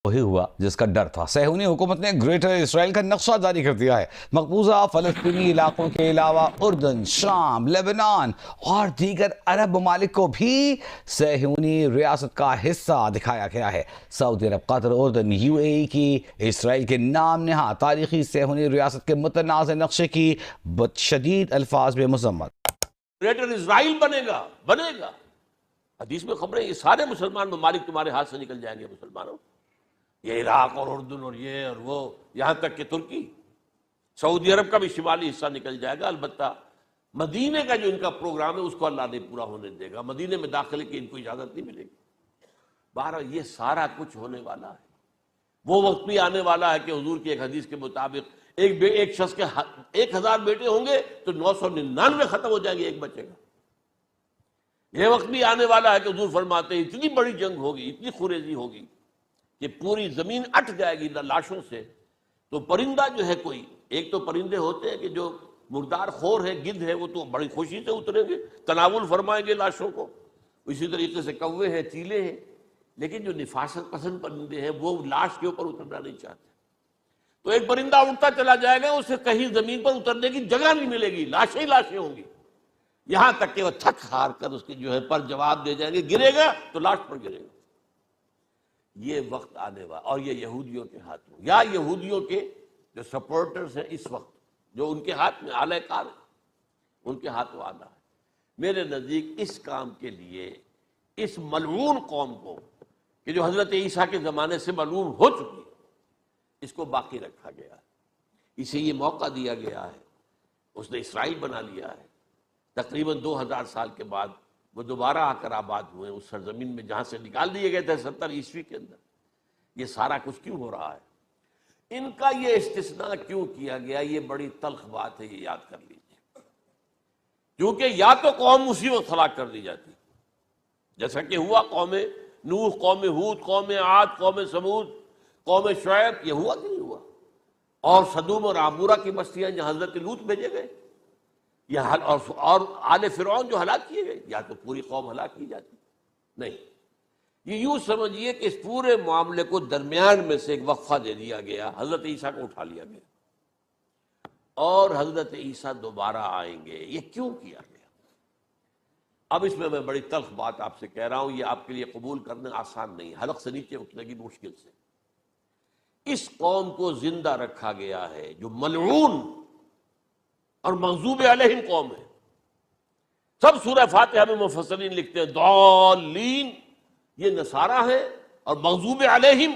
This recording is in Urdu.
وہی ہوا جس کا ڈر تھا۔ صہیونی حکومت نے گریٹر اسرائیل کا نقشہ جاری کر دیا ہے۔ مقبوضہ فلسطینی علاقوں کے علاوہ اردن، شام، لبنان اور دیگر عرب ممالک کو بھی صہیونی ریاست کا حصہ دکھایا گیا ہے۔ سعودی عرب، قطر، اردن، UAE کی اسرائیل کے نام نہاد تاریخی صہیونی ریاست کے متنازع نقشے کی شدید الفاظ میں مذمت۔ گریٹر اسرائیل بنے گا۔ حدیث میں خبریں یہ سارے مسلمان ممالک تمہارے ہاتھ سے نکل جائیں گے مسلمانوں، یہ عراق اور اردن اور یہ اور وہ، یہاں تک کہ ترکی، سعودی عرب کا بھی شمالی حصہ نکل جائے گا۔ البتہ مدینے کا جو ان کا پروگرام ہے اس کو اللہ نہیں پورا ہونے دے گا، مدینے میں داخلے کی ان کو اجازت نہیں ملے گی۔ بہرحال یہ سارا کچھ ہونے والا ہے۔ وہ وقت بھی آنے والا ہے کہ حضور کی ایک حدیث کے مطابق ایک شخص کے 1000 بیٹے ہوں گے تو 999 ختم ہو جائیں گے، ایک بچے گا۔ یہ وقت بھی آنے والا ہے کہ حضور فرماتے ہیں اتنی بڑی جنگ ہوگی، اتنی خوریزی ہوگی کہ پوری زمین اٹھ جائے گی لاشوں سے۔ تو پرندہ جو ہے کوئی، ایک تو پرندے ہوتے ہیں کہ جو مردار خور ہے، گدھ ہے، وہ تو بڑی خوشی سے اتریں گے، تناول فرمائیں گے لاشوں کو۔ اسی طریقے سے کوے ہیں، چیلے ہیں، لیکن جو نفاست پسند پرندے ہیں وہ لاش کے اوپر اترنا نہیں چاہتے۔ تو ایک پرندہ اڑتا چلا جائے گا، اسے کہیں زمین پر اترنے کی جگہ نہیں ملے گی، لاشیں ہی لاشیں ہوں گی، یہاں تک کہ وہ تھک ہار کر اس کے جو ہے پر جواب دے جائیں گے، گرے گا تو لاش پر گرے گا۔ یہ وقت آنے والا، اور یہ یہودیوں کے ہاتھوں، یا یہودیوں کے جو سپورٹرز ہیں اس وقت، جو ان کے ہاتھ میں آلہ کار ہے، ان کے ہاتھوں آنا ہے۔ میرے نزدیک اس کام کے لیے اس ملعون قوم کو، کہ جو حضرت عیسیٰ کے زمانے سے ملعون ہو چکی ہے، اس کو باقی رکھا گیا ہے، اسے یہ موقع دیا گیا ہے۔ اس نے اسرائیل بنا لیا ہے، تقریباً 2000 سال کے بعد وہ دوبارہ آ کر آباد ہوئے اس سرزمین میں جہاں سے نکال دیے گئے تھے 70 عیسوی کے اندر۔ یہ سارا کچھ کیوں ہو رہا ہے؟ ان کا یہ استثناء کیوں کیا گیا؟ یہ بڑی تلخ بات ہے، یہ یاد کر لیجیے۔ کیونکہ یا تو قوم اسی وقت ہلاک کر دی جاتی، جیسا کہ ہوا قوم نوح، قوم ہود، قوم عاد، قوم سمود، قوم شعیب، یہ ہوا کہ نہیں ہوا؟ اور سدوم اور عمورہ کی بستیاں جہاں حضرت لوط بھیجے گئے، اور آل فرعون جو ہلاک کیے گئے، یا تو پوری قوم ہلاک کی جاتی؟ نہیں، یہ یوں سمجھیے کہ اس پورے معاملے کو درمیان میں سے ایک وقفہ دے دیا گیا، حضرت عیسیٰ کو اٹھا لیا گیا، اور حضرت عیسیٰ دوبارہ آئیں گے۔ یہ کیوں کیا گیا؟ اب اس میں بڑی تلخ بات آپ سے کہہ رہا ہوں، یہ آپ کے لیے قبول کرنا آسان نہیں، حلق سے نیچے اٹھنے کی مشکل سے۔ اس قوم کو زندہ رکھا گیا ہے جو ملعون اور مغضوب علیہم قوم ہے۔ سب سورہ فاتحہ میں مفسرین لکھتے ہیں ضالین، یہ نصارہ ہیں، اور مغضوب علیہم